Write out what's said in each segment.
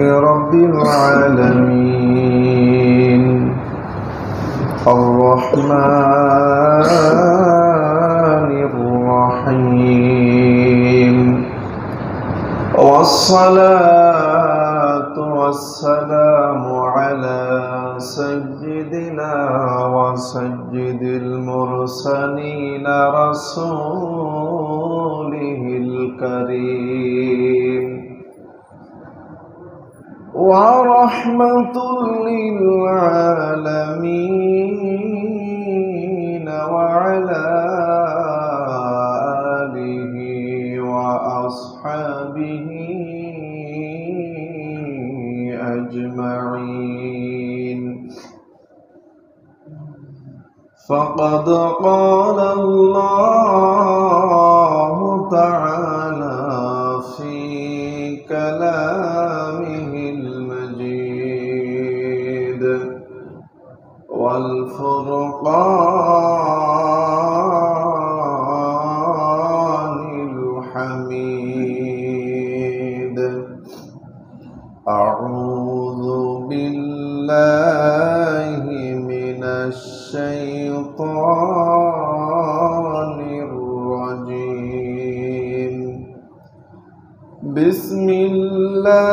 رب العالمين الرحمن الرحيم والصلاة والسلام على سيدنا وسيد المرسلين رسوله الكريم ورحمة للعالمين وعلى آله وأصحابه أجمعين. فقد قال الله تعالى في كلامه المجيد والفرقان الحميد. أعوذ بالله من الشيطان الرجيم. بسم الله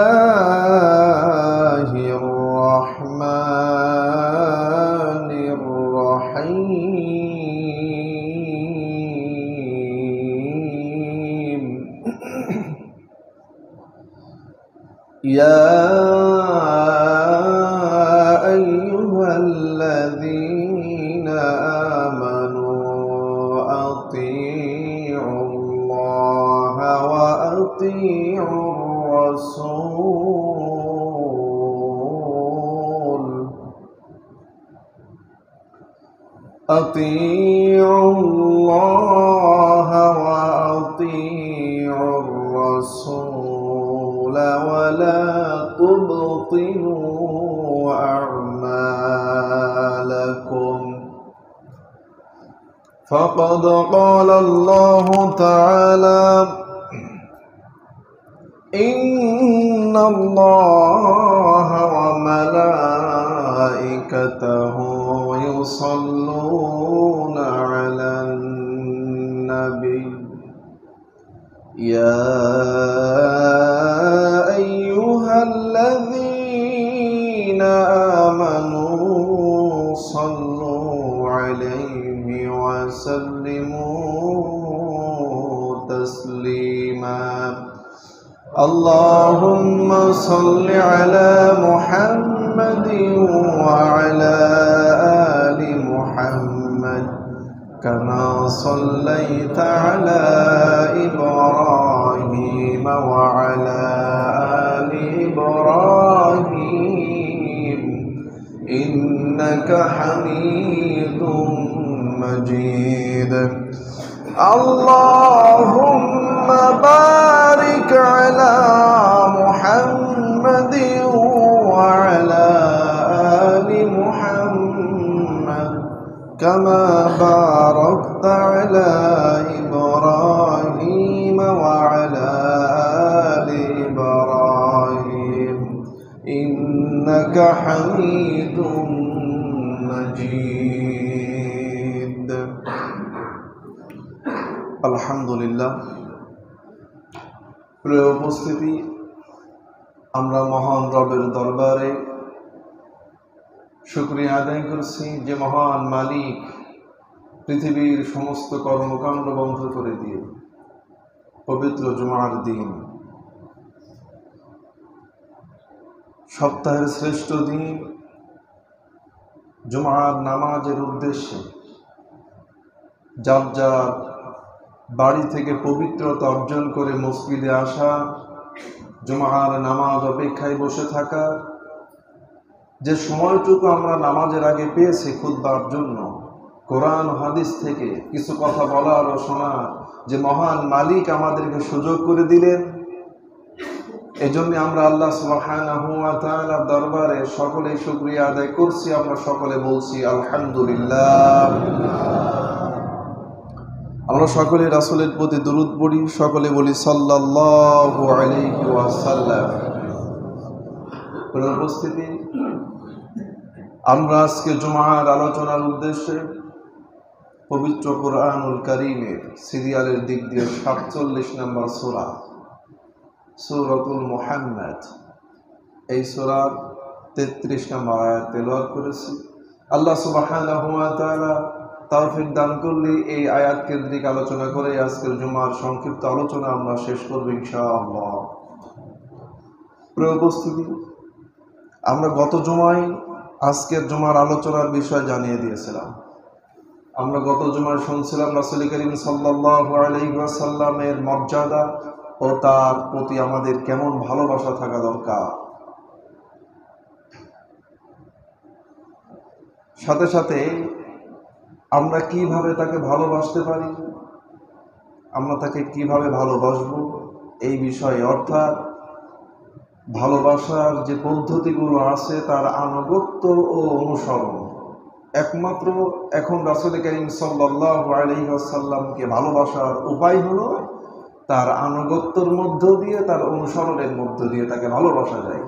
الرحمن الرحيم. يا أيها الذين آمنوا أطيعوا الله وأطيعوا الرسول. أطيعوا الله وأطيعوا الرسول ولا تبطلوا أعمالكم. فقد قال الله تعالى: إن الله وملائكته يصلون على النبي يا أيها الذين آمنوا صلوا عليه وسلموا تسليما. اللهم صل على محمد وعلى آل محمد كما صليت على إبراهيم وعلى آل إبراهيم إنك حميد مجيد. اللهم بارك على محمد وعلى آل محمد كما باركت على إبراهيم وعلى آل إبراهيم إنك حميد مجيد. আলহামদুলিল্লাহ। প্রিয় উপস্থিতি, আমরা মহান রবের দরবারে শুকরিয়া আদায় করছি যে মহান মালিক পৃথিবীর সমস্ত কর্মকাণ্ড বন্ধ করে দিয়ে পবিত্র জুমার দিন, সপ্তাহের শ্রেষ্ঠ দিন জুমার নামাজের উদ্দেশ্যে যার যার বাড়ি থেকে পবিত্রতা অর্জন করে মসজিদে আসা, জুমার নামাজ অপেক্ষায় বসে থাকা, যে সময়টুকু আমরা নামাজের আগে পেয়েছি খুতবার জন্য কোরআন হাদিস থেকে কিছু কথা বলার ও শোনার যে মহান মালিক আমাদেরকে সুযোগ করে দিলেন, এজন্য আমরা আল্লাহ সুবহানাহু ওয়া তাআলার দরবারে সকলেই শুকরিয়া আদায় করছি। আমরা সকলে বলছি আলহামদুলিল্লাহ। আমরা সকলে রাসূলের প্রতি দরুদ পড়ি, সকলে বলি সাল্লাল্লাহু আলাইহি ওয়াসাল্লাম। উপস্থিতি, আমরা আজকে জুমার আলোচনার উদ্দেশ্যে পবিত্র কুরআনুল কারীমের সিরিয়ালের দিক দিয়ে ৪৭ নম্বর সূরা সূরাতুল মুহাম্মদ, এই সূরার ৩৩ নম্বর আয়াত তেলাওয়াত করেছি। আল্লাহ সুবহানাহু ওয়া তাআলা তৌফিক দান করলে এই আয়াত কেন্দ্রিক আলোচনা করে আজকের জুমার সংক্ষিপ্ত আলোচনা আমরা শেষ করব ইনশাআল্লাহ। প্রিয় উপস্থিতি, আমরা গত জুমায় আজকের জুমার আলোচনার বিষয় জানিয়ে দিয়েছিলাম। আমরা গত জুমায় শুনছিলাম রাসূল করিম সাল্লাল্লাহু আলাইহি ওয়াসাল্লামের মর্যাদা ও তার প্রতি আমাদের কেমন ভালোবাসা থাকা দরকার। সাথে সাথে আমরা কিভাবে তাকে ভালোবাসতে পারি, আমরা তাকে কিভাবে ভালোবাসবো এই বিষয়ে, অর্থাৎ ভালোবাসার যে পদ্ধতিগুলো আছে তার আনুগত্য ও অনুসরণ। একমাত্র এখন রাসূল করিম সাল্লাল্লাহু আলাইহি ওয়াসাল্লামকে ভালোবাসার উপায় হলো তার আনুগত্যের মধ্য দিয়ে, তার অনুসরণের মধ্য দিয়ে তাকে ভালোবাসা যায়।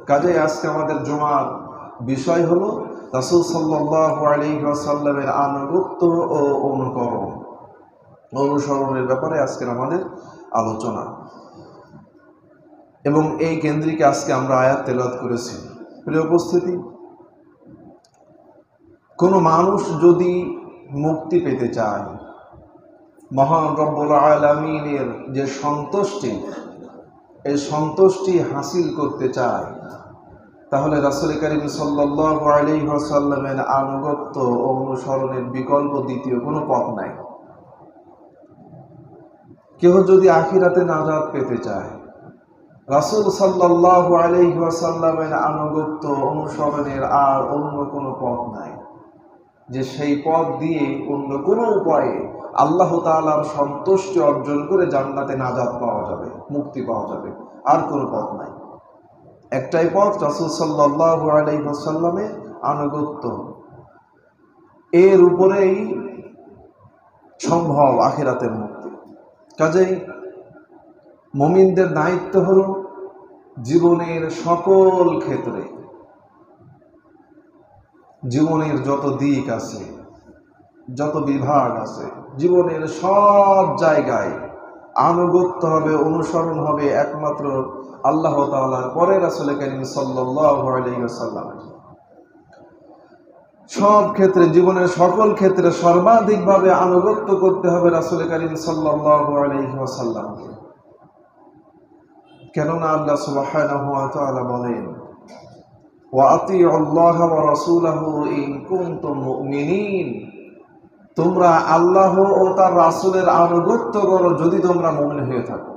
কাজেই আজকে আমাদের জুমার বিষয় হলো রাসূল সাল্লাল্লাহু আলাইহি ওয়াসাল্লামের আনুগত্য ও অনুসরণের ব্যাপারে আজকের আমাদের আলোচনা, এবং এই কেন্দ্রিকে আজকে আমরা আয়াত তেলাওয়াত করেছি। প্রিয় উপস্থিতি, কোনো মানুষ যদি মুক্তি পেতে চায়, মহান রব্বুল আলামিনের যে সন্তুষ্টি, এই সন্তুষ্টি হাসিল করতে চায়, তাহলে রাসূল করিম সাল্লাল্লাহু আলাইহি ওয়াসাল্লামের আনুগত্য ও অনুসরণের বিকল্প দ্বিতীয় কোনো পথ নাই। কেউ যদি আখিরাতে নাজাত পেতে চায়, রাসূল সাল্লাল্লাহু আলাইহি ওয়াসাল্লামের আনুগত্য অনুসরণের আর অন্য কোনো পথ নাই, যে সেই পথ দিয়ে অন্য কোনো উপায়ে আল্লাহ তাআলার সন্তুষ্টি অর্জন করে জান্নাতে নাজাত পাওয়া যাবে, মুক্তি পাওয়া যাবে। আর কোনো পথ নাই, একটাই পথ, রাসূল সাল্লাল্লাহু আলাইহি ওয়াসাল্লামের আনুগত্য। এর উপরেই সম্ভব আখিরাতের মুক্তি। কাজেই মুমিনদের দায়িত্ব হলো জীবনের সকল ক্ষেত্রে, জীবনের যত দিক আছে, যত বিভাগ আছে, জীবনের সব জায়গায় আনুগত্য হবে, অনুসরণ হবে একমাত্র আল্লাহ তাআলার, পরে রাসূল করিম সাল্লাল্লাহু আলাইহি ওয়াসাল্লামের। সব ক্ষেত্রে, জীবনের সকল ক্ষেত্রে সর্বাধিকভাবে আনুগত্য করতে হবে রাসূল করিম সাল্লাল্লাহু আলাইহি ওয়াসাল্লামকে। কেননা আল্লাহ সুবহানাহু ওয়া তাআলা বলেন, ওয়া আতিউল্লাহ ওয়া রাসূলাহু ইন কুনতুম মুমিনিন, তোমরা আল্লাহ ও তার রাসূলের আনুগত্য করো যদি তোমরা মুমিন হয়ে থাকো।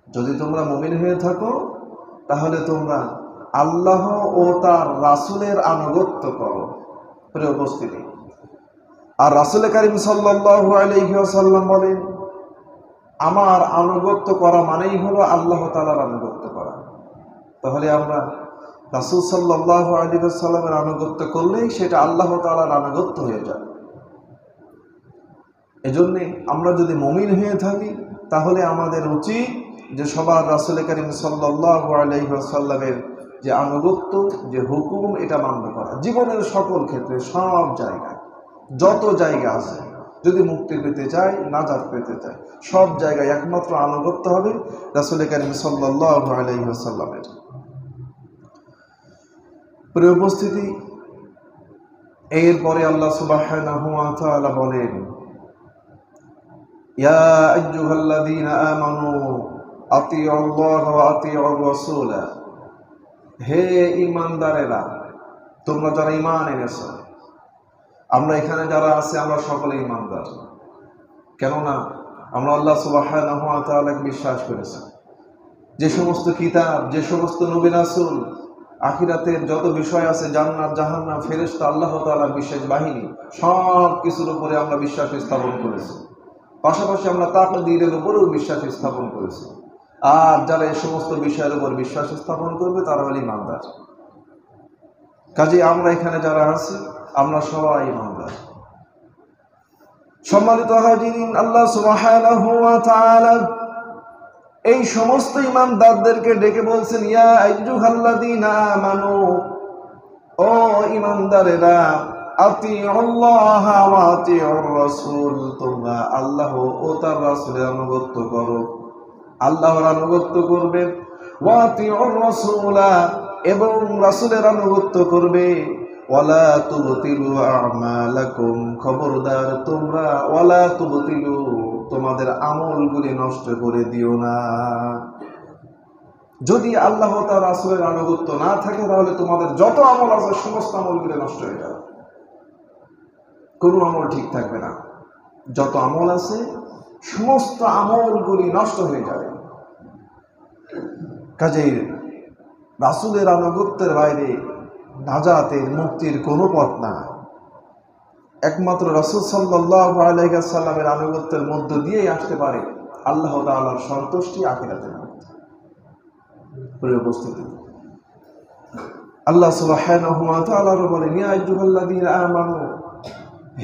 যদি তোমরা মুমিন হয়ে থাকো তাহলে তোমরা আল্লাহ ও তার রাসূলের আনুগত্য করো। প্রিয় উপস্থিতি, আর রাসূল করিম সাল্লাল্লাহু আলাইহি ওয়াসাল্লাম বলেন, আমার আনুগত্য করা মানেই হলো আল্লাহ তাআলার আনুগত্য করা। তাহলে আমরা রাসূল সাল্লাল্লাহু আলাইহি ওয়াসাল্লামের আনুগত্য করলেই সেটা আল্লাহ তাআলার আনুগত্য হয়ে যায়। এজন্যে আমরা যদি মুমিন হয়ে থাকি তাহলে আমাদের উচিত যে সবার রাসূল করিম সাল্লাল্লাহু আলাইহি ওয়াসাল্লামের যে আনুগত্য, যে হুকুম, এটা মান্য করা। জীবনের সকল ক্ষেত্রে, সব জায়গায়, যত জায়গা আছে, যদি মুক্তি পেতে চায়, নাজাত পেতে চায়, সব জায়গায় একমাত্র আনুগত্য হবে রাসূল করিম সাল্লাল্লাহু আলাইহি ওয়াসাল্লামের। প্রিয় উপস্থিতি, এরপরে আল্লাহ সুবহানাহু ওয়া তাআলা বলেন, ইয়া আইয়ুহাল্লাযীনা আমানু আতিউল্লাহ ওয়া আতিউর রাসূল, হে ঈমানদারেরা, তোমরা যারা ঈমান এনেছো। আমরা এখানে যারা আছি আমরা সকলে ঈমানদার, কেননা আমরা আল্লাহ সুবহানাহু ওয়া তাআলাকে বিশ্বাস করেছি। যে সমস্ত কিতাব, যে সমস্ত নবী রাসূল, আখিরাতের যত বিষয় আছে, জান্নাত, জাহান্নাম, ফেরেশতা, আল্লাহ তাআলার বিশেষ বাহিনী, সব কিছুর উপরে আমরা বিশ্বাস স্থাপন করেছি। পাশাপাশি আমরা তাকদীরের উপরেও বিশ্বাস স্থাপন করেছি। আর যারা এই সমস্ত বিষয়ের উপর বিশ্বাস স্থাপন করবে তারা হলো ঈমানদার। কাজে আমরা এখানে যারা আছি আমরা সবাই ঈমানদার। সম্মানিত হাজিরিন, আল্লাহ সুবহানাহু ওয়া তাআলা এই সমস্ত ঈমানদারদেরকে ডেকে বলছেন, ইয়া আইয়ুহাল্লাযীনা আমানু, ও ঈমানদারেরা, আতিউল্লাহ ওয়া আতিউর রাসূল, তোমরা আল্লাহ ও তার রাসূলের আনুগত্য করো, আল্লাহর আনুগত্য করবে, ওয়া আতিউর রাসূলা, এবং রাসূলের আনুগত্য করবে, ওয়ালা তুবতিলু আমালাকুম, খবরদার তোমরা ওয়ালা তুবতিলু, তোমাদের আমলগুলি নষ্ট করে দিও না। যদি আল্লাহ তার রাসূলের আনুগত্য না থাকে তাহলে তোমাদের যত আমল আছে সমস্ত আমলগুলি নষ্ট হয়ে যাবে, কোনো আমল ঠিক থাকবে না। যত আমল আছে সমস্ত আমলগুলি নষ্ট হয়ে যাবে। কাজেই রাসূলের আনুগত্যের বাইরে নাজাতের, মুক্তির কোনো পথ না। একমাত্র রাসূল সাল্লাল্লাহু আলাইহি ওয়াসাল্লামের আনুগত্যের মধ্য দিয়েই আসতে পারে আল্লাহ তাআলার সন্তুষ্টি আখিরাতের মধ্যে। প্রিয় উপস্থিতি, আল্লাহ সুবহানাহু ওয়া তাআলা বলেন, ইয়া আইয়ুহাল্লাযীনা আমানু,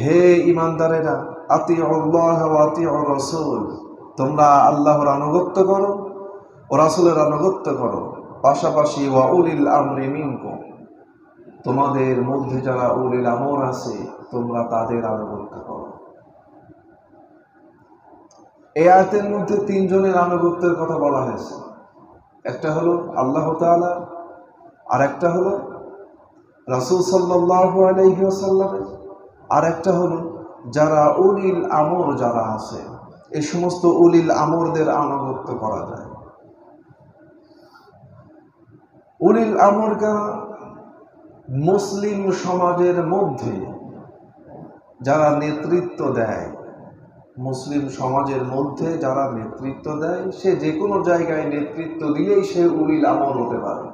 হে ঈমানদারেরা, আতিউল্লাহ ওয়া আতিউর রাসূল, তোমরা আল্লাহর আনুগত্য করো ও রাসূলের আনুগত্য করো, পাশাপাশি ওয়া উলিল আমরি মিনকুম, তোমাদের মধ্যে যারা উলিল আমর আছে তোমরা তাদের আনুগত্য করো। এই আয়াতের মধ্যে তিনজনের আনুগত্যের কথা বলা হয়েছে। একটা হলো আল্লাহ তাআলা, আর একটা হলো রাসূল সাল্লাল্লাহু আলাইহি ওয়াসাল্লামের, আর একটা হলো যারা উলিল আমর যারা আছে, এই সমস্ত উলিল আমরদের আনুগত্য করা যায়। উলিল আমর কারা? মুসলিম সমাজের মধ্যে যারা নেতৃত্ব দেয়, মুসলিম সমাজের মধ্যে যারা নেতৃত্ব দেয়, সে যে কোনো জায়গায় নেতৃত্ব দিলেই সে উলিল আমর হতে পারে।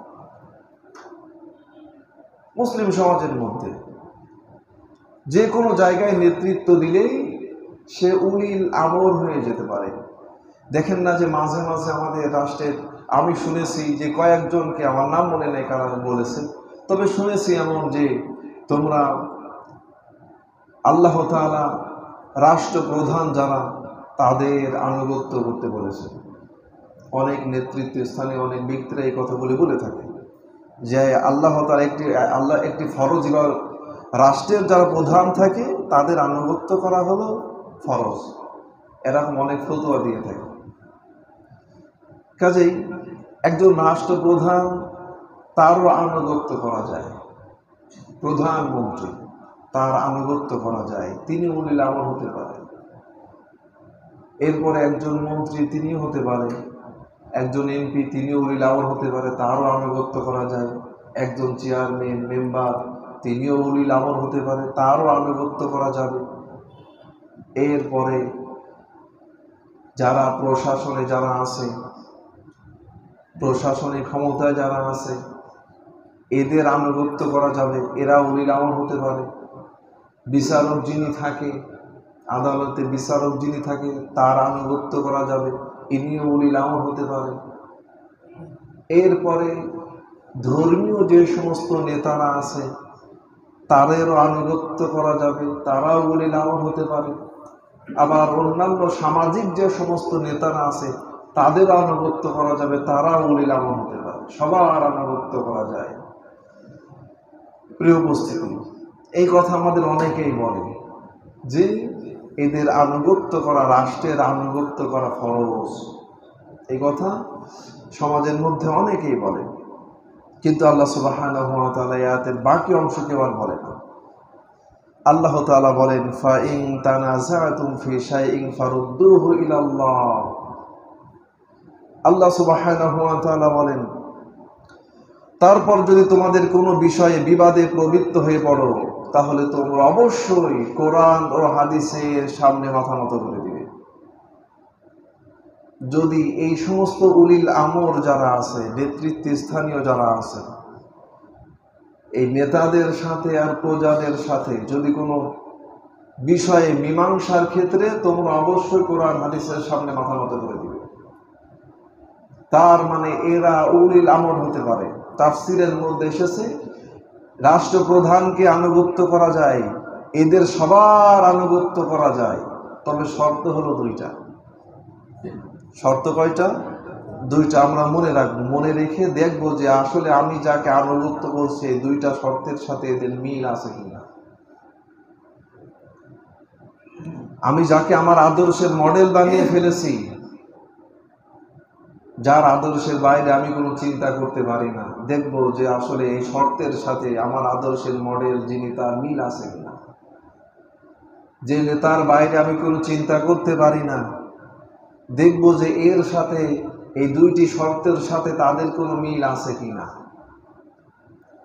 মুসলিম সমাজের মধ্যে যে কোনো জায়গায় নেতৃত্ব দিলেই সে উলিল আমর হয়ে যেতে পারে। দেখেন না যে মাঝে মাঝে আমাদের রাষ্ট্রের, আমি শুনেছি যে কয়েকজনকে, আমার নাম মনে নেই কারা বলেছে, তবে শুনেছি এমন যে তোমরা আল্লাহ তাআলা রাষ্ট্রপ্রধান যারা তাদের আনুগত্য করতে বলেছে। অনেক নেতৃত্বস্থানীয় অনেক ব্যক্তিরা এই কথাগুলি বলে থাকে যে আল্লাহ তাআলা একটি ফরজ, বা রাষ্ট্রের যারা প্রধান থাকে তাদের আনুগত্য করা হলো ফরজ, এরকম অনেক ফতোয়া দিয়ে থাকে। কাজেই একজন রাষ্ট্রপ্রধান, তারও আনুগত্য করা যায়, প্রধানমন্ত্রী, তার আনুগত্য করা যায়, তিনি উলিল আমর হতে পারে। এরপরে একজন মন্ত্রী তিনিও হতে পারে, একজন এমপি তিনিও উলিল আমর হতে পারে, তারও আনুগত্য করা যায়। একজন চেয়ারম্যান, মেম্বার, তিনিও উলিল আমর হতে পারে, তারও আনুগত্য করা যাবে। এরপরে যারা প্রশাসনে যারা আছে, প্রশাসনিক ক্ষমতায় যারা আছে, এদের আনুগত্য করা যাবে, এরা উলিল আমর হতে পারে। বিচারক যিনি থাকে, আদালতে বিচারক যিনি থাকে, তার আনুগত্য করা যাবে, ইনিও উলিল আমর হতে পারে। এরপরে ধর্মীয় যে সমস্ত নেতারা আছে তাদেরও আনুগত্য করা যাবে, তারাও উলিল আমর হতে পারে। আবার অন্যান্য সামাজিক যে সমস্ত নেতারা আছে তাদের আনুগত্য করা যাবে, তারাও উলিল আমর হতে পারে। সবার আনুগত্য করা যায়। প্রিয় উপস্থিতি, এই কথা আমাদের অনেকেই বলে যে এদের আনুগত্য করা, রাষ্ট্রের আনুগত্য করা ফরজ। এই কথা সমাজের মধ্যে অনেকেই বলে, কিন্তু আল্লাহ সুবহানাহু ওয়া তাআলা আয়াতের বাকি অংশ কেউ আর বলে না। আল্লাহ তাআলা বলেন, ফাইন তানাযাতুম ফি শাইইন ফারুদ্দুহু ইলাল্লাহ। আল্লাহ সুবহানাহু ওয়া তাআলা বলেন, তারপর যদি তোমাদের কোনো বিষয়ে বিবাদে প্রবৃত্ত হয়ে পড়ো তাহলে তোমরা অবশ্যই কোরআন ও হাদিসের সামনে মাথা নত করে দিবে। যদি এই সমস্ত উলিল আমর যারা আছে, নেতৃত্বস্থানীয় যারা আছে, এই নেতাদের সাথে আর প্রজাদের সাথে যদি কোনো বিষয়ে মীমাংসার ক্ষেত্রে তোমরা অবশ্যই কোরআন হাদিসের সামনে মাথা নত করে দিবে, তার মানে এরা উলিল আমর হতে পারে। তাফসিরের মধ্যে এসেছে রাষ্ট্রপ্রধানকে আনুগত্য করা যায়, এদের সবার আনুগত্য করা যায়, তবে শর্ত হলো দুইটা। শর্ত কয়টা? দুইটা আমরা মনে রাখবো, মনে রেখে দেখবো যে আসলে আমি যাকে আনুগত্য করছি এই দুইটা শর্তের সাথে এদের মিল আছে কিনা। আমি যাকে আমার আদর্শের মডেল বানিয়ে ফেলেছি, যার আদর্শের বাইরে আমি কোনো চিন্তা করতে পারি না, দেখবো যে আসলে এই শর্তের সাথে আমার আদর্শের মডেল যিনি তার মিল আছে কিনা। যে নেতার বাইরে আমি কোনো চিন্তা করতে পারি না, দেখবো যে এর সাথে এই দুইটি শর্তের সাথে তাদের কোনো মিল আছে কিনা।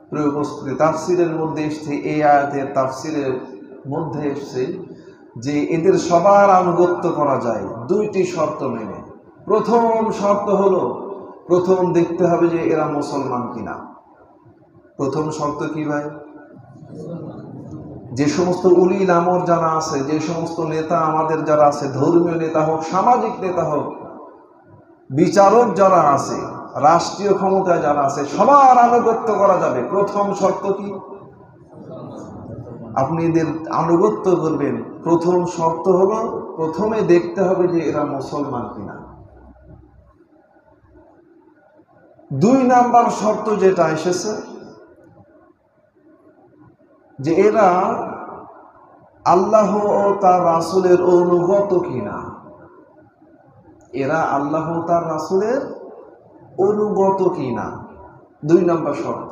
প্রিয় উপস্থিতি, তাফসিরের মধ্যে এসছে, এই আয়াতের তাফসিরের মধ্যে এসছে যে এদের সবার আনুগত্য করা যায় দুইটি শর্ত মেনে। প্রথম শর্ত হলো, প্রথম দেখতে হবে যে এরা মুসলমান কিনা। প্রথম শর্ত কি ভাই? যে সমস্ত উলিল আমর যারা আছে, যে সমস্ত নেতা আমাদের যারা আছে, ধর্মীয় নেতা হোক, সামাজিক নেতা হোক, বিচারক যারা আছে, রাষ্ট্রীয় ক্ষমতায় যারা আছে, সবার আনুগত্য করা যাবে। প্রথম শর্ত কি? আপনি এদের আনুগত্য করবেন, প্রথম শর্ত হলো প্রথমে দেখতে হবে যে এরা মুসলমান কিনা। দুই নাম্বার শর্ত যেটা এসেছে যে এরা আল্লাহ ও তার রাসূলের অনুগত কিনা। এরা আল্লাহ ও তার রাসূলের অনুগত কিনা, দুই নাম্বার শর্ত।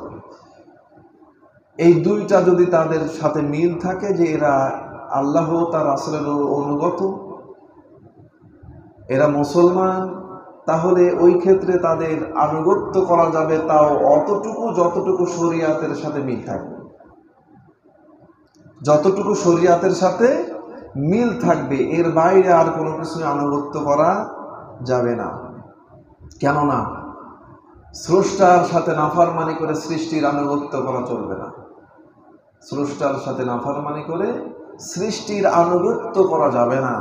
এই দুইটা যদি তাদের সাথে মিল থাকে যে এরা আল্লাহ ও তার রাসূলের অনুগত, এরা মুসলমান, তাহলে ওই ক্ষেত্রে তাদের আনুগত্য করা যাবে, তাও অতটুকু যতটুকু শরীয়তের সাথে মিল থাকবে। যতটুকু শরীয়তের সাথে মিল থাকবে, এর বাইরে আর কোনো কিছু আনুগত্য করা যাবে না। কেননা স্রষ্টার সাথে নাফরমানি করে সৃষ্টির আনুগত্য করা চলবে না। স্রষ্টার সাথে নাফরমানি করে সৃষ্টির আনুগত্য করা যাবে না।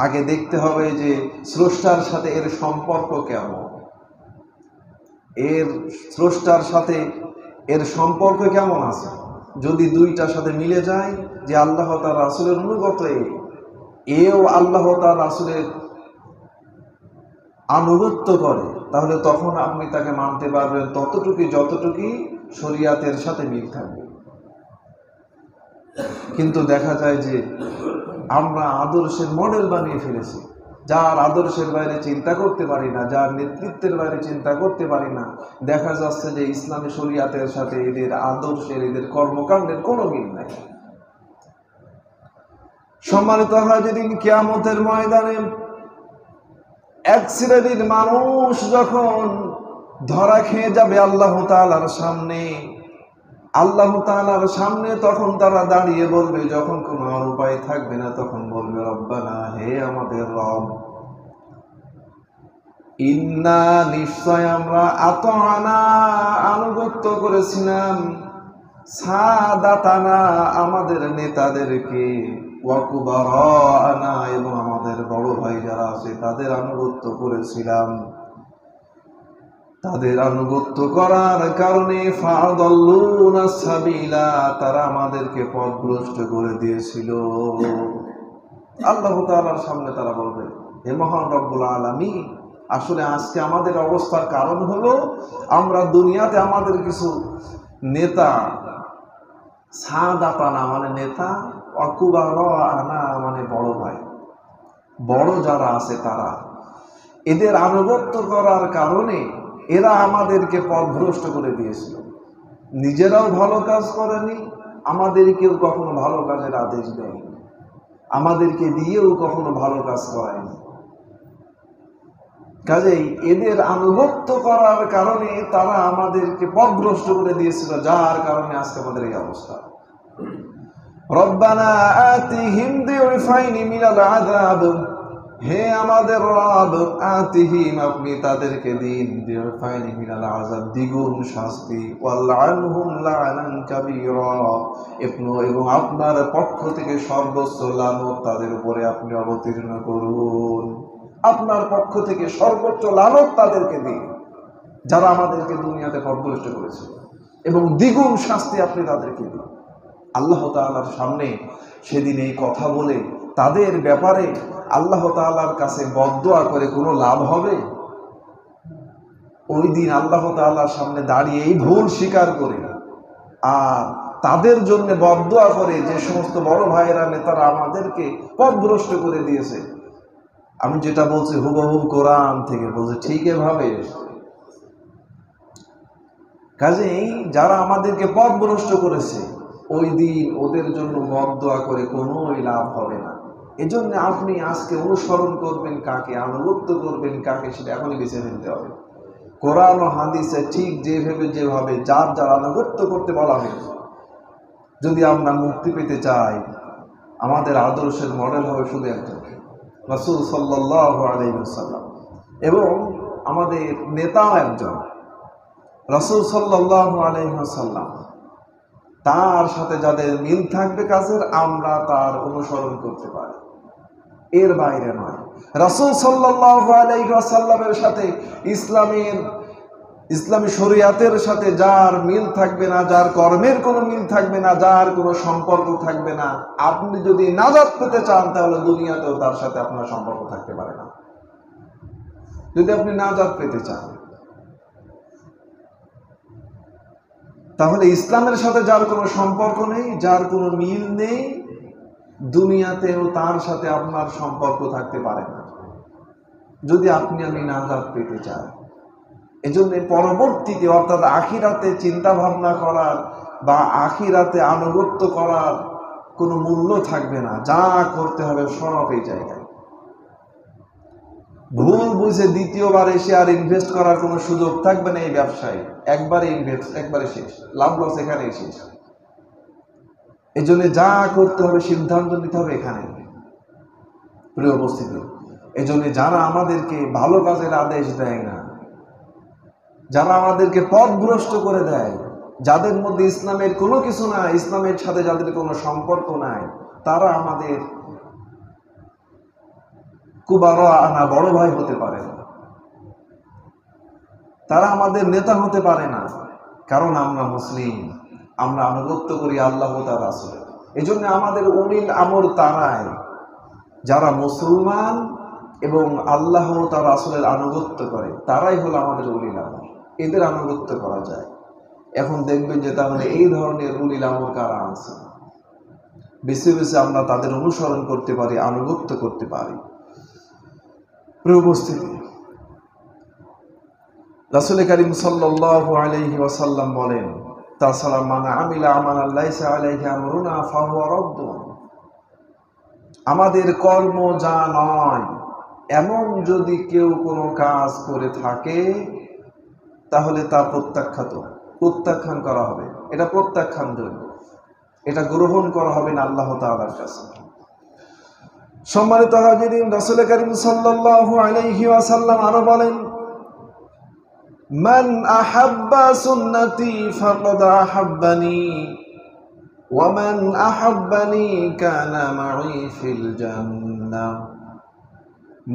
আগে দেখতে হবে যে স্রষ্টার সাথে এর সম্পর্ক কেমন, এর স্রষ্টার সাথে এর সম্পর্ক কেমন আছে। যদি দুইটার সাথে মিলে যায় যে আল্লাহ তার রাসূলের অনুগত, এও আল্লাহ তার রাসূলের আনুগত্য করে, তাহলে তখন আপনি তাকে মানতে পারবেন ততটুকু যতটুকু শরীয়তের সাথে মিল থাকবে। কিন্তু দেখা যায় যে আমরা আদর্শের মডেল বানিয়ে ফেলেছি, যার আদর্শের বাইরে চিন্তা করতে পারি না, যার নেতৃত্বের বাইরে চিন্তা করতে পারি না। দেখা যাচ্ছে যে ইসলামী শরীয়তের সাথে এদের আদর্শের, এদের কর্মকাণ্ডের কোনো মিল নাই। সম্মানিত হাজিরিন, কিয়ামতের ময়দানে এক শ্রেণীর মানুষ যখন ধরা খেয়ে যাবে আল্লাহ তাআলার সামনে, আল্লাহ তাআলার সামনে তখন তারা দাঁড়িয়ে বলবে, যখন কোনো আর উপায় থাকবে না, তখন বলবে, রব্বানা, হে আমাদের রব, ইন্না, নিশ্চয় আমরা, আতানা, আনুগত্য করেছিলাম, সাদাতানা, আমাদের নেতাদেরকে, ওয়া কুবারানা, এবং আমাদের বড় ভাই যারা আছে তাদের আনুগত্য করেছিলাম। তাদের আনুগত্য করার কারণে ফাদাল্লুনা সাবিলা, তারা আমাদেরকে পথভ্রষ্ট করে দিয়েছিল। আল্লাহ তাআলার সামনে তারা বলবে, হে মহান রব্বুল আলামিন, আসলে আজকে আমাদের অবস্থার কারণ হলো আমরা দুনিয়াতে আমাদের কিছু নেতা, সাদাতানা মানে নেতা, ওয়াকুবারানা মানে বড় ভাই, বড় যারা আছে তারা, এদের আনুগত্য করার কারণে এরা আমাদেরকে পথভ্রষ্ট করে দিয়েছিল। নিজেরাও ভালো কাজ করেনি, আমাদেরকেও কখনো ভালো কাজের আদেশ দেয়নি, আমাদেরকে দিয়েও কখনো ভালো কাজ করায়নি। কাজেই এদের আনুগত্য করার কারণে তারা আমাদেরকে পথভ্রষ্ট করে দিয়েছিল, যার কারণে আজকে আমাদের এই অবস্থা। রব্বানা আতিহিম দিউফাইনি মিনাল আযাব, হে আমাদের রব, আতিহিম, আপনি তাদেরকে দিন, দিউফাইনি মিনাল আযাব, দ্বিগুণ শাস্তি, ওয়ালআনহুম লা'নান কাবীরা, এবং আপনার পক্ষ থেকে সর্বোচ্চ লানত তাদের উপরে আপনি অবতীর্ণ করুন। আপনার পক্ষ থেকে সর্বোচ্চ লানত তাদেরকে দিন যারা আমাদেরকে দুনিয়াতে পথভ্রষ্ট করেছে, এবং দ্বিগুণ শাস্তি আপনি তাদেরকে দিন। আল্লাহ তাআলার সামনে সেদিন এই কথা বলে তাদের ব্যাপারে আল্লাহ তাআলার কাছে বদদোয়া করে কোনো লাভ হবে? ওই দিন আল্লাহ তাআলার সামনে দাঁড়িয়ে এই ভুল স্বীকার করে আর তাদের জন্য বদদুয়া করে, যে সমস্ত বড় ভাইয়েরা নেতারা আমাদেরকে পথভ্রষ্ট করে দিয়েছে। আমি যেটা বলছি হুবহু কোরআন থেকে বলছি, ঠিক এভাবে। কাজেই যারা আমাদেরকে পথভ্রষ্ট করেছে ওই দিন ওদের জন্য বদদুয়া করে কোনো লাভ হবে না। এজন্য আপনি আজকে অনুসরণ করবেন কাকে, আনুগত্য করবেন কাকে, সেটা এখনই বেছে ফেলতে হবে। কোরআন ও হাদিসে ঠিক যেভাবে যার যার আনুগত্য করতে বলা হয়েছে। যদি আমরা মুক্তি পেতে চাই, আমাদের আদর্শের মডেল হবে শুধু একজন, রাসূল সাল্লাল্লাহু আলাইহি ওয়াসাল্লাম, এবং আমাদের নেতাও একজন, রাসূল সাল্লাল্লাহু আলাইহি ওয়াসাল্লাম। তার সাথে যাদের মিল থাকবে কাজের, আমরা তার অনুসরণ করতে পারি, এর বাইরে নয়। রাসূল সাল্লাল্লাহু আলাইহি ওয়াসাল্লামের সাথে ইসলামী শরীয়তের সাথে যার মিল থাকবে না, যার কর্মের কোনো মিল থাকবে না, যার কোনো সম্পর্ক থাকবে না, আপনি যদি নাজাত পেতে চান তাহলে দুনিয়াতেও তার সাথে আপনার সম্পর্ক থাকতে পারে না। যদি আপনি নাজাত পেতে চান, তাহলে ইসলামের সাথে যার কোনো সম্পর্ক নেই, যার কোনো মিল নেই, দুনিয়াতেও তার সাথে আপনার সম্পর্ক থাকতে পারে না, যদি আপনি আমি নাজাত পেতে চাই। এজন্য পরবর্তীতে অর্থাৎ আখিরাতে চিন্তা ভাবনা করার বা আখিরাতে আনুগত্য করার কোনো মূল্য থাকবে না। যা করতে হবে সব এই জায়গায়। ভুল বুঝে দ্বিতীয়বার এসে আর ইনভেস্ট করার কোনো সুযোগ থাকবে না এই ব্যবসায়। একবারে ইনভেস্ট, একবারে শেষ, লাভ লস এখানেই শেষ। এই জন্য যা করতে হবে সিদ্ধান্ত নিতে হবে এখানে। প্রিয় উপস্থিতি, এই জন্য যারা আমাদেরকে ভালো কাজের আদেশ দেয় না, যারা আমাদেরকে পথভ্রষ্ট করে দেয়, যাদের মধ্যে ইসলামের কোনো কিছু নাই, ইসলামের সাথে যাদের কোনো সম্পর্ক নাই, তারা আমাদের কুবারা আনা বড় ভাই হতে পারে না, তারা আমাদের নেতা হতে পারে না। কারণ আমরা মুসলিম, আমরা আনুগত্য করি আল্লাহ তার রাসূলের। এই জন্য আমাদের উলিল আমর তারাই, যারা মুসলমান এবং আল্লাহ তার রাসূলের আনুগত্য করে, তারাই হলো আমাদের উলিল আমর। এদের আনুগত্য করা যায়। এখন দেখবেন যে তাহলে এই ধরনের উলিল আমর কারা আছে, বেছে বেছে আমরা তাদের অনুসরণ করতে পারি, আনুগত্য করতে পারি। প্রিয় উপস্থিতি, রাসূল কারীম সাল্লাল্লাহু আলাইহি ওয়াসাল্লাম বলেন, তাছাড়া মান আমিলা আমালান লাইসা আলাইহি আমরুনা ফাহুয়া রাদ্দুন। আমাদের কর্ম যা নয় এমন যদি কেউ কোনো কাজ করে থাকে তাহলে তা প্রত্যাখ্যান করা হবে। এটা প্রত্যাখ্যানযোগ্য, এটা গ্রহণ করা হবে না আল্লাহ তাআলার কাছে। সম্মানিত হাজিরিন, রাসূল কারীম সাল্লাল্লাহু আলাইহি ওয়াসাল্লাম আরো বলেন, মান আহাব্বা সুন্নতি ফাকাদ আহাব্বানি ওয়া মান আহাব্বানি কানা মাই ফিল জান্নাহ।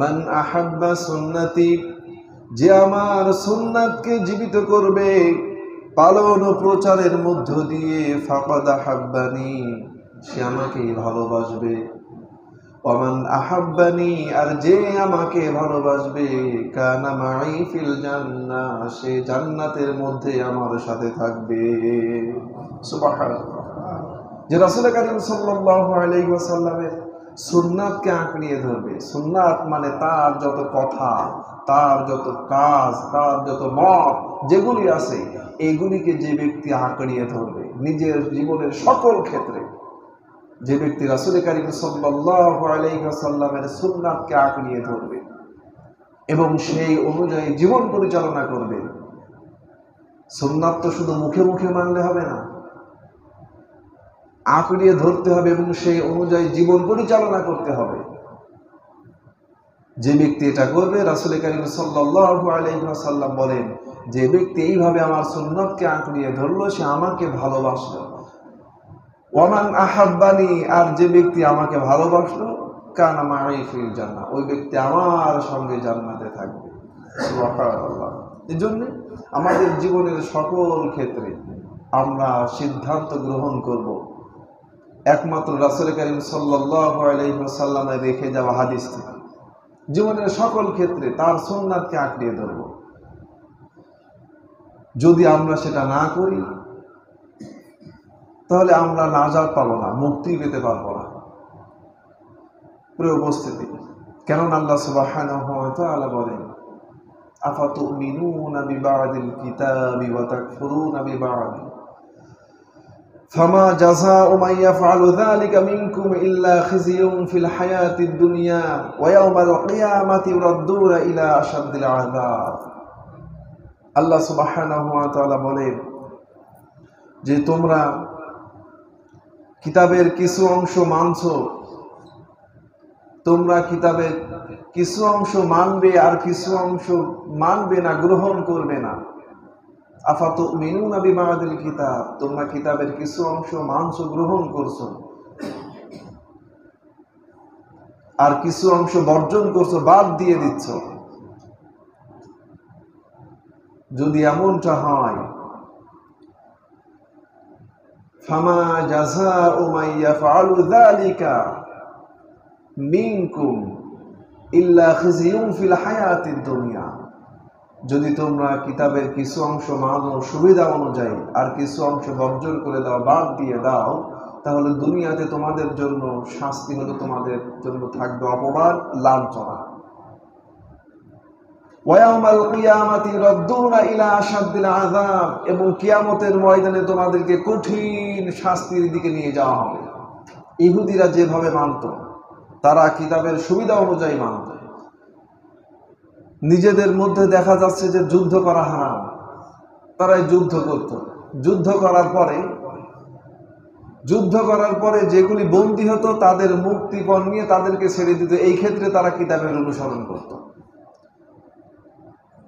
মান আহাব্বা সুন্নতি, যে আমার সুন্নাতকে জীবিত করবে পালন ও প্রচারের মধ্য দিয়ে, ফাকাদ আহাব্বানি, সে আমাকে ভালোবাসবে। ওমান আহাব্বানি, আর যে আমাকে ভালোবাসবে, কানা মাই ফিল জান্নাহ, সে জান্নাতের মধ্যে আমার সাথে থাকবে। সুবহানাল্লাহ। যে রাসূল কারীম সাল্লাল্লাহু আলাইহি ওয়াসাল্লামের সুন্নাতকে আঁকড়িয়ে ধরবে, সুন্নাত মানে তার যত কথা, তার যত কাজ, তার যত মত যেগুলি আছে, এগুলিকে যে ব্যক্তি আঁকড়িয়ে ধরবে নিজের জীবনের সকল ক্ষেত্রে, যে ব্যক্তি রাসূল কারীম সাল্লাল্লাহু আলাইহি ওয়াসাল্লামের সুন্নাতকে আঁকড়িয়ে ধরবে এবং সেই অনুযায়ী জীবন পরিচালনা করবে। সুন্নাত তো শুধু মুখে মুখে মানলে হবে না, আঁকড়িয়ে ধরতে হবে এবং সেই অনুযায়ী জীবন পরিচালনা করতে হবে। যে ব্যক্তি এটা করবে, রাসূল কারীম সাল্লাল্লাহু আলাইহি ওয়াসাল্লাম বলেন, যে ব্যক্তি এইভাবে আমার সুন্নাতকে আঁকড়িয়ে ধরলো, সে আমাকে ভালোবাসলো। ওয়ামান আহাব্বানি, আর যে ব্যক্তি আমাকে ভালোবাসলো, কানা মাই ফিল জান্নাহ, ওই ব্যক্তি আমার সঙ্গে জান্নাতে থাকবে। সুবহানাল্লাহ। এজন্য আমাদের জীবনের সকল ক্ষেত্রে আমরা সিদ্ধান্ত গ্রহণ করব একমাত্র রাসূল কারীম সাল্লাল্লাহু আলাইহি ওয়াসাল্লামের রেখে যাওয়া হাদিস থেকে। জীবনের সকল ক্ষেত্রে তার সুন্নাতকে আঁকড়িয়ে ধরব। যদি আমরা সেটা না করি তাহলে আমরা নাজাত পাবো না, মুক্তি পেতে পারবো না। প্রিয় উপস্থিতি, কেননা আল্লাহ সুবহানাহু ওয়া তাআলা বলেন, আফাতুমিনুনা বিবাদিল কিতাবি ওয়া তাকফুরুনা বিবাদ ফামা জাযাউ মান ইয়াফআলু যালিকা মিনকুম ইল্লা খিজিয়ুন ফিল হায়াতিদ দুনিয়া ওয়া ইয়াওমাল কিয়ামাতি ইউরাদ্দুনা ইলা আশাদ্দিল আযাব। আল্লাহ সুবহানাহু ওয়া তাআলা বলেন যে তোমরা কিতাবের কিছু অংশ মানছো, তোমরা কিতাবের কিছু অংশ মানবে আর কিছু অংশ মানবে না, গ্রহণ করবে না। আফাতুমিনুনা বিবাদিল কিতাব, তোমরা কিতাবের কিছু অংশ মানছো, গ্রহণ করছো, আর কিছু অংশ বর্জন করছো, বাদ দিয়ে দিচ্ছ। যদি এমনটা হয়, ফামা জাযাউ মান ইয়াফআলু যালিকা মিনকুম ইল্লা খিজিয়ুন ফিল হায়াতিদ দুনিয়া, যদি তোমরা কিতাবের কিছু অংশ মানো সুবিধা অনুযায়ী আর কিছু অংশ বর্জন করে দাও, বাদ দিয়ে দাও, তাহলে দুনিয়াতে তোমাদের জন্য শাস্তি হলো, তোমাদের জন্য থাকবে অপমান, লাঞ্ছনা। ওয়া ইয়াওমাল কিয়ামাতি ইউরাদ্দুনা ইলা আশাদ্দিল আযাব, এবং কিয়ামতের ময়দানে তোমাদেরকে কঠিন শাস্তির দিকে নিয়ে যাওয়া হবে। ইহুদিরা যেভাবে মানত, তারা কিতাবের সুবিধা অনুযায়ী মানত। নিজেদের মধ্যে দেখা যাচ্ছে যে যুদ্ধ করা হারাম, তারাই যুদ্ধ করত। যুদ্ধ করার পরে যেগুলি বন্দী হতো তাদের মুক্তিপণ নিয়ে তাদেরকে ছেড়ে দিত। এই ক্ষেত্রে তারা কিতাবের অনুসরণ করত।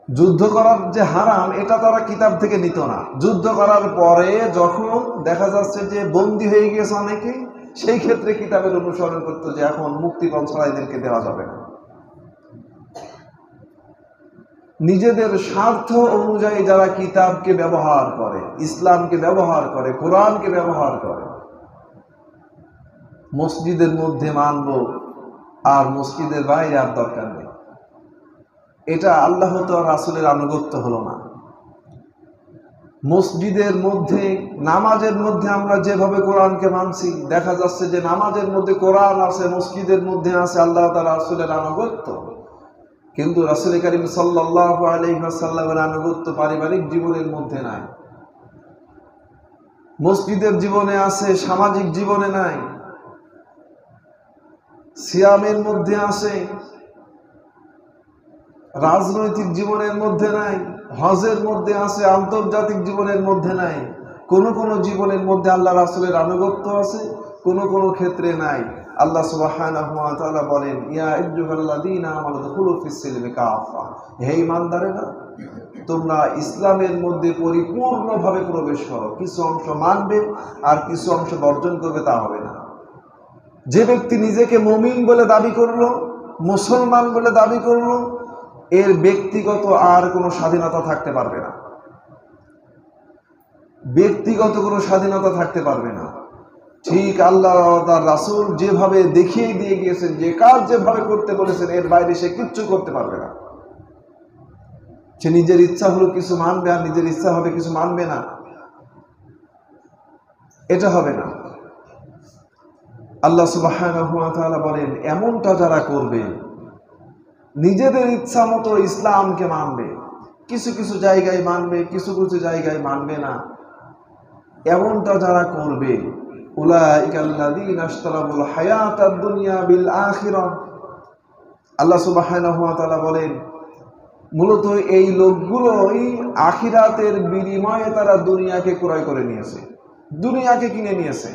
যুদ্ধ করার যে হারাম, এটা তারা কিতাব থেকে নিত না। যুদ্ধ করার পরে যখন দেখা যাচ্ছে যে বন্দী হয়ে গিয়েছে অনেকে, সেই ক্ষেত্রে কিতাবের অনুসরণ করতো যে এখন মুক্তিপণ ছাড়া এদেরকে দেওয়া যাবে না। নিজেদের স্বার্থ অনুযায়ী যারা কিতাবকে ব্যবহার করে, ইসলামকে ব্যবহার করে, কোরআনকে ব্যবহার করে, মসজিদের মধ্যে মানব আর মসজিদের বাইরে আর দরকার নেই, এটা আল্লাহ তাআলা রাসূলের আনুগত্য হলো না। মসজিদের মধ্যে, নামাজের মধ্যে আমরা যেভাবে কোরআনকে মানছি, দেখা যাচ্ছে যে নামাজের মধ্যে কোরআন আছে, মসজিদের মধ্যে আছে আল্লাহ তাআলা রাসূলের আনুগত্য, কিন্তু রাসূল কারীম সাল্লাল্লাহু আলাইহি ওয়াসাল্লামের আনুগত্য পারিবারিক জীবনের মধ্যে নাই, মসজিদের জীবনে আছে, সামাজিক জীবনে নাই, সিয়ামের মধ্যে আছে, রাজনৈতিক জীবনের মধ্যে নাই, হজের মধ্যে আছে, আন্তর্জাতিক জীবনের মধ্যে নাই। কোন কোন জীবনের মধ্যে আল্লাহ রাসূলের আনুগত্য আছে, কোন কোন ক্ষেত্রে নাই। আল্লাহ সুবহানাহু ওয়া তাআলা বলেন, ইয়া আইয়ুহাল্লাযীনা আমানু দুখুলু ফিস সিলমি কাফা, হে ঈমানদারেরা, তোমরা ইসলামের মধ্যে পরিপূর্ণভাবে প্রবেশ করো। কিছু অংশ মানবে আর কিছু অংশ বর্জন করবে, তা হবে না। যে ব্যক্তি নিজেকে মুমিন বলে দাবি করলো, মুসলমান বলে দাবি করলো, এর ব্যক্তিগত আর কোনো স্বাধীনতা থাকতে পারবে না, ব্যক্তিগত কোনো স্বাধীনতা থাকতে পারবে না। ঠিক আল্লাহ তার রাসূল যেভাবে দেখিয়ে দিয়ে গিয়েছেন, যে কাজ যেভাবে করতে বলেছেন, এর বাইরে সে কিচ্ছু করতে পারবে না। সে নিজের ইচ্ছা হলো কিছু মানবে আর নিজের ইচ্ছা হবে কিছু মানবে না, এটা হবে না। আল্লাহ সুবহানাহু ওয়া তাআলা বলেন, এমনটা যারা করবে, নিজেদের ইচ্ছা মতো ইসলামকে মানবে, কিছু কিছু জায়গায় মানবে, কিছু কিছু জায়গায় মানবে না, এমনটা যারা করবে, উলাইকাল্লাযীনা ইশতারাবুল হায়াতাদ দুনিয়া বিল আখিরাহ, আল্লাহ সুবহানাহু ওয়া তাআলা বলেন, মূলত এই লোকগুলোই আখিরাতের বিনিময়ে তারা দুনিয়াকে ক্রয় করে নিয়েছে, দুনিয়াকে কিনে নিয়েছে।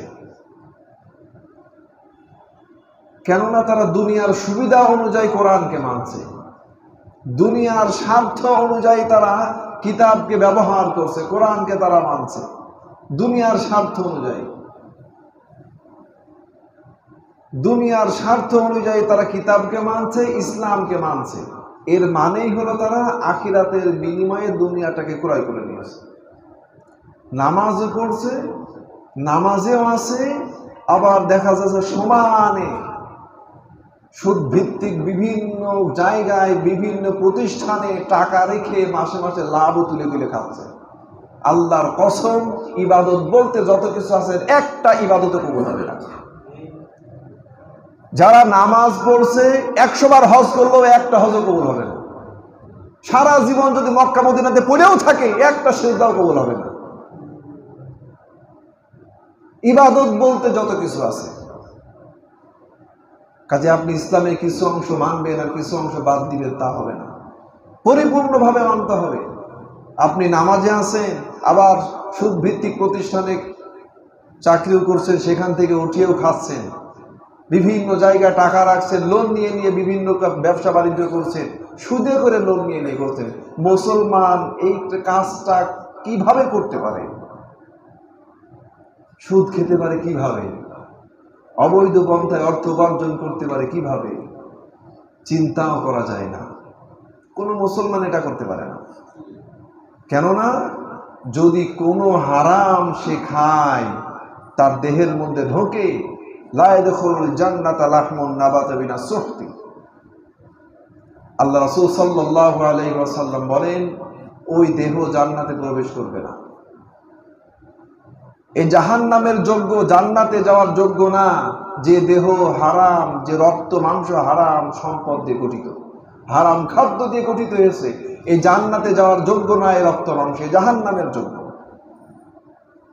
কেননা তারা দুনিয়ার সুবিধা অনুযায়ী কোরআনকে মানছে, দুনিয়ার স্বার্থ অনুযায়ী তারা কিতাবকে ব্যবহার করছে, কোরআনকে তারা মানছে দুনিয়ার স্বার্থ অনুযায়ী। দুনিয়ার স্বার্থ অনুযায়ী তারা কিতাবকে মানছে, ইসলামকে মানছে। এর মানেই হলো তারা আখিরাতের বিনিময়ে দুনিয়াটাকে ক্রয় করে নিয়েছে। নামাজও পড়ছে, নামাজেও আছে, আবার দেখা যাচ্ছে সমানে সুদ ভিত্তিক বিভিন্ন জায়গায় বিভিন্ন প্রতিষ্ঠানে টাকা রেখে মাসে মাসে লাভও তুলে তুলে খাচ্ছে। আল্লাহর কসম, ইবাদত বলতে যত কিছু আছে একটা ইবাদত কবুল হবে না। যারা নামাজ পড়ছে 100 বার হজ করলেও একটা হজও কবুল হবে না। সারা জীবন যদি মক্কা মদিনাতে পড়েও থাকে একটা সিজদাও কবুল হবে না। ইবাদত বলতে যত কিছু আছে, কাজে আপনি ইসলামের কিছু অংশ মানবেন আর কিছু অংশ বাদ দিবেন, তা হবে না। পরিপূর্ণভাবে মানতে হবে। আপনি নামাজে আছেন, আবার সুদ ভিত্তিক প্রতিষ্ঠানে চাকরিও করছেন, সেখান থেকে উঠিয়েও খাচ্ছেন, বিভিন্ন জায়গায় টাকা রাখছেন, লোন নিয়ে নিয়ে বিভিন্ন ব্যবসা বাণিজ্য করছেন, সুদে করে লোন নিয়ে নিয়ে করছেন। মুসলমান এই কাজটা কিভাবে করতে পারে? সুদ খেতে পারে কিভাবে? অবৈধ পন্থায় অর্থ উপার্জন করতে পারে কিভাবে? চিন্তাও করা যায় না। কোনো মুসলমান এটা করতে পারে না। কেননা যদি কোনো হারাম সে খায়, তার দেহের মধ্যে ঢোকে, লা ইয়াদখুলুল জান্নাতা লাহমুন নাবাতা বিনা সুহতি। আল্লাহ রাসূল সাল্লাল্লাহু আলাইহি ওয়াসাল্লাম বলেন, ওই দেহ জান্নাতে প্রবেশ করবে না। এই জাহান্নামের যোগ্য, জান্নাতে যাওয়ার যোগ্য না যে দেহ হারাম, যে রক্ত মাংস হারাম সম্পদ দিয়ে গঠিত, হারাম খাদ্য দিয়ে গঠিত হয়েছে, এই জান্নাতে যাওয়ার যোগ্য না এই রক্ত মাংস, জাহান্নামের যোগ্য।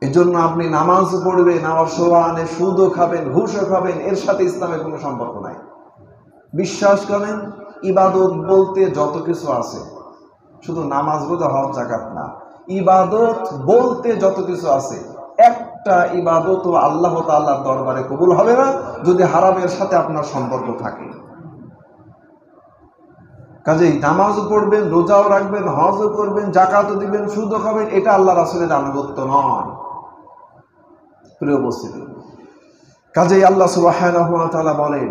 এই জন্য আপনি নামাজ পড়বেন, আমার সোয়ানে সুদও খাবেন, ঘুষও খাবেন, এর সাথে ইসলামের কোনো সম্পর্ক নাই। বিশ্বাস করেন, ইবাদত বলতে যত কিছু আছে, শুধু নামাজ বোঝা হজ যাকাত না, ইবাদত বলতে যত কিছু আছে, একটা ইবাদত আল্লাহ তাআলার দরবারে কবুল হবে না যদি হারামের সাথে আপনার সম্পর্ক থাকে। কাজেই নামাজও পড়বেন, রোজাও রাখবেন, হজও করবেন, যাকাতও দিবেন, সুদও খাবেন, এটা আল্লাহ রাসূলের আনুগত্য নয়। প্রিয় উপস্থিতি, কাজেই আল্লাহ সুবহানাহু ওয়া তাআলা বলেন,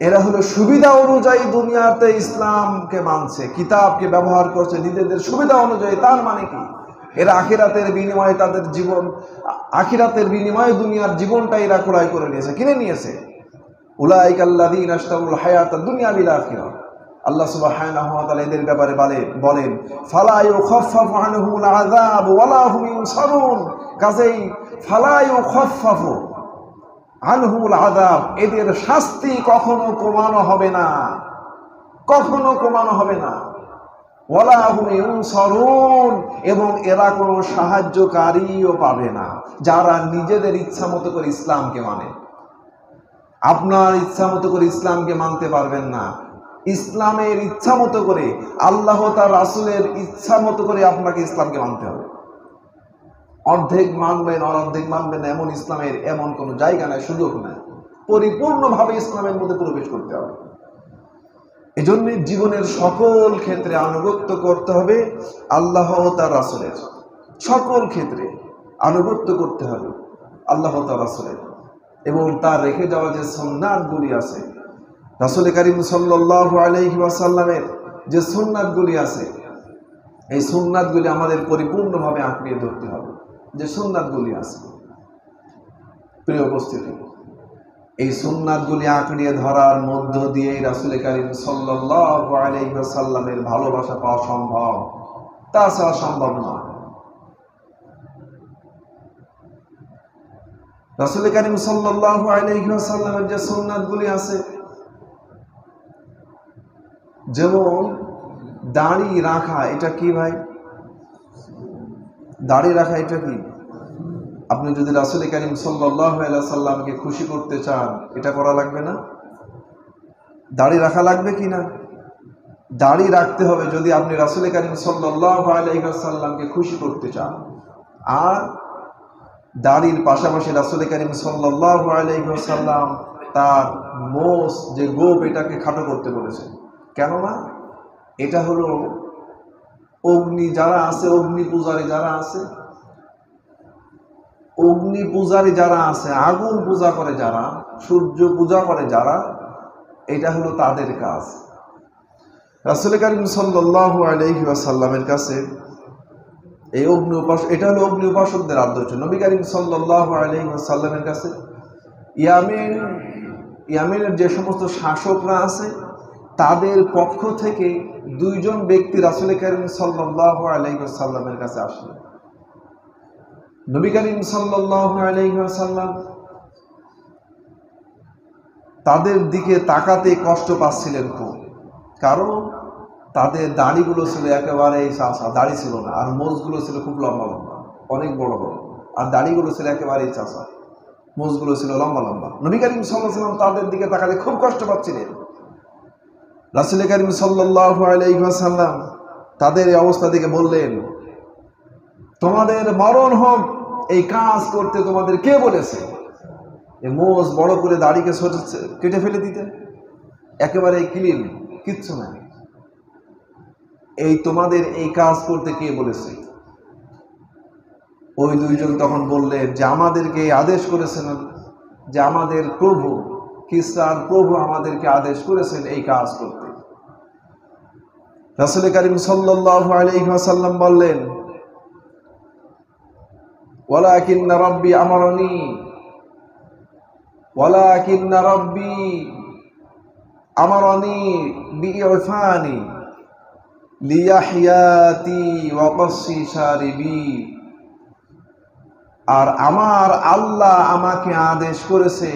এরা হলো সুবিধা অনুযায়ী দুনিয়াতে ইসলামকে মানছে, কিতাবকে ব্যবহার করছে নিজেদের সুবিধা অনুযায়ী। তার মানে কি? এরা আখিরাতের বিনিময়ে তাদের জীবন, আখিরাতের বিনিময়ে দুনিয়ার জীবনটা এরা ক্রয় করে নিয়েছে, কিনে নিয়েছে। উলাইকাল্লাযীনা ইশতারাউল হায়াতাদ দুনিয়া বিল আখিরাহ। আল্লাহ সুবহানাহু ওয়া তাআলা এদের ব্যাপারে বলেন, ফালা ইউখাফফাফু আনহুমুল আযাব ওয়ালা হুম ইউনসারুন। কাজেই ফালা ইউখাফফাফু আনহুমুল আযাব, এদের শাস্তি কখনো কমানো হবে না, কখনো কমানো হবে না। ওয়ালা হুম ইউনসারুন, এবং এরা কোনো সাহায্যকারীও পাবে না যারা নিজেদের ইচ্ছা মতো করে ইসলামকে মানে। আপনার ইচ্ছা মতো করে ইসলামকে মানতে পারবেন না। ইসলামের ইচ্ছা মতো করে, আল্লাহ তার রাসূলের ইচ্ছা মতো করে আপনাকে ইসলামকে মানতে হবে। অর্ধেক মানবেন আর অর্ধেক মানবেন এমন ইসলামের এমন কোনো জায়গা নাই, সুযোগ নাই। পরিপূর্ণভাবে ইসলামের মধ্যে প্রবেশ করতে হবে। এজন্য জীবনের সকল ক্ষেত্রে আনুগত্য করতে হবে আল্লাহ ও তার রাসূলের। সকল ক্ষেত্রে আনুগত্য করতে হবে আল্লাহ ও তার রাসূলের, এবং তার রেখে যাওয়া যে সুন্নাতগুলি আছে, রাসূল কারীম সাল্লাল্লাহু আলাইহি ওয়াসাল্লামের যে সুন্নাতগুলি আছে, এই সুন্নাতগুলি আমাদের পরিপূর্ণভাবে আঁকড়িয়ে ধরতে হবে। যে সুন্নাতগুলি আছে, প্রিয় উপস্থিতি, এই সুন্নাতগুলি আঁকড়িয়ে ধরার মধ্য দিয়েই রাসূল কারীম সাল্লাল্লাহু আলাইহি ওয়াসাল্লামের ভালোবাসা পাওয়া সম্ভব, তাছাড়া সম্ভব নয়। রাসূল কারীম সাল্লাল্লাহু আলাইহি ওয়াসাল্লামের যে সুন্নাতগুলি আছে, যেমন দাড়ি রাখা, এটা কি ভাই? দাড়ি রাখা এটা কি? আপনি যদি রাসূল কারীম সাল্লাল্লাহু আলাইহি ওয়াসাল্লামকে খুশি করতে চান, এটা করা লাগবে না? দাড়ি রাখা লাগবে কি না? দাড়ি রাখতে হবে যদি আপনি রাসূল কারীম সাল্লাল্লাহু আলাইহি ওয়াসাল্লামকে খুশি করতে চান। আর দাড়ির পাশাপাশি রাসূল কারীম সাল্লাল্লাহু আলাইহি ওয়াসাল্লাম তার মোষ, যে গোপ, এটাকে খাটো করতে বলেছেন। কেননা এটা হলো অগ্নি যারা আছে, অগ্নি পূজারী যারা আছে, অগ্নি পূজারী যারা আছে, আগুন পূজা করে যারা, সূর্য পূজা করে যারা, এটা হলো তাদের কাজ। রাসূল কারীম সাল্লাল্লাহু আলাইহি ওয়াসাল্লামের কাছে এই অগ্নি উপাসক, এটা হলো অগ্নি উপাসকদের আদর্শ। নবী কারীম সাল্লাল্লাহু আলাইহি ওয়াসাল্লামের কাছে ইয়ামিনের যে সমস্ত শাসকরা আছে, তাদের পক্ষ থেকে দুইজন ব্যক্তি রাসূল করিম সাল্লাল্লাহু আলাইহি ওয়াসাল্লামের কাছে আসলেন। নবী করিম সাল্লাল্লাহু আলাইহি ওয়াসাল্লাম তাদের দিকে তাকাতে কষ্ট পাচ্ছিলেন খুব, কারণ তাদের দাড়িগুলো ছিল একেবারে চাচা, দাড়ি ছিল না, আর মোজগুলো ছিল খুব লম্বা লম্বা, অনেক বড় বড়, আর দাড়িগুলো ছিল একেবারেই চাচা, মোজগুলো ছিল লম্বা লম্বা। নবী করিম সাল্লাল্লাহু আলাইহি ওয়াসাল্লাম তাদের দিকে তাকাতে খুব কষ্ট পাচ্ছিলেন। রাসূল করিম সাল্লাল্লাহু আলাইহি ওয়াসাল্লাম তাদের এই অবস্থা দেখে বললেন, তোমাদের মরণ হোক, এই কাজ করতে তোমাদের কে বলেছে? এই মোজ বড় করে দাড়িকে কেটে ফেলে দিতে, একেবারে ক্লিন, কিচ্ছু নাই, এই তোমাদের এই কাজ করতে কে বলেছে? ওই দুইজন তখন বললেন যে আমাদেরকে আদেশ করেছেন, যে আমাদের প্রভু, কিসরার প্রভু আমাদেরকে আদেশ করেছেন এই কাজ করতে। রাসূল করিম সাল্লাল্লাহু আলাইহি ওয়াসাল্লাম বললেন, ওয়ালাকিন্না রাব্বি আমারনি, ওয়ালাকিন্না রাব্বি আমারনি বিইফানি লিয়াহইয়াতি ওয়া কসি শারিবি। আর আমার আল্লাহ আমাকে আদেশ করেছে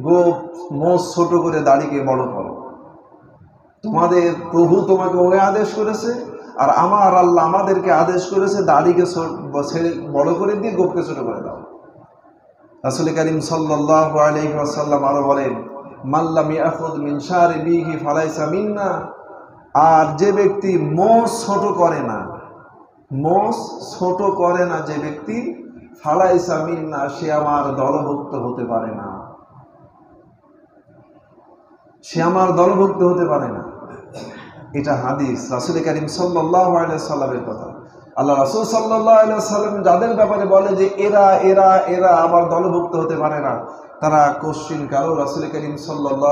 গোপ মোজ ছোট করে দাড়িকে বড় করো। তোমাদের প্রভু তোমাকে ওই আদেশ করেছে, আর আমার আল্লাহ আমাদেরকে আদেশ করেছে দাড়িকে ছেড়ে বড় করে দিয়ে গোপকে ছোট করে দাও। রাসূল করিম সাল্লাল্লাহু আলাইহি ওয়াসাল্লাম আরো বলেন, মাল্লাম ইয়াখুদ মিন শারিবিহি ফালাইসা মিন্না। আর যে ব্যক্তি মোজ ছোট করে না, মোজ ছোট করে না যে ব্যক্তি, ফালাইসা মিন্না, সে আমার দলভুক্ত হতে পারে না, সে আমার দলভুক্ত হতে পারে না। এটা হাদিস, রাসূল করিম সাল্লাল্লাহু আলাইহি ওয়াসাল্লামের কথা। আল্লাহ রাসূল সাল্লাল্লাহু আলাইহি ওয়াসাল্লাম যাদের ব্যাপারে বলে যে এরা এরা এরা আমার দলভুক্ত হতে পারে না, তারা কোশ্চিন কারো রাসূল করিম সাল্লাল্লাহু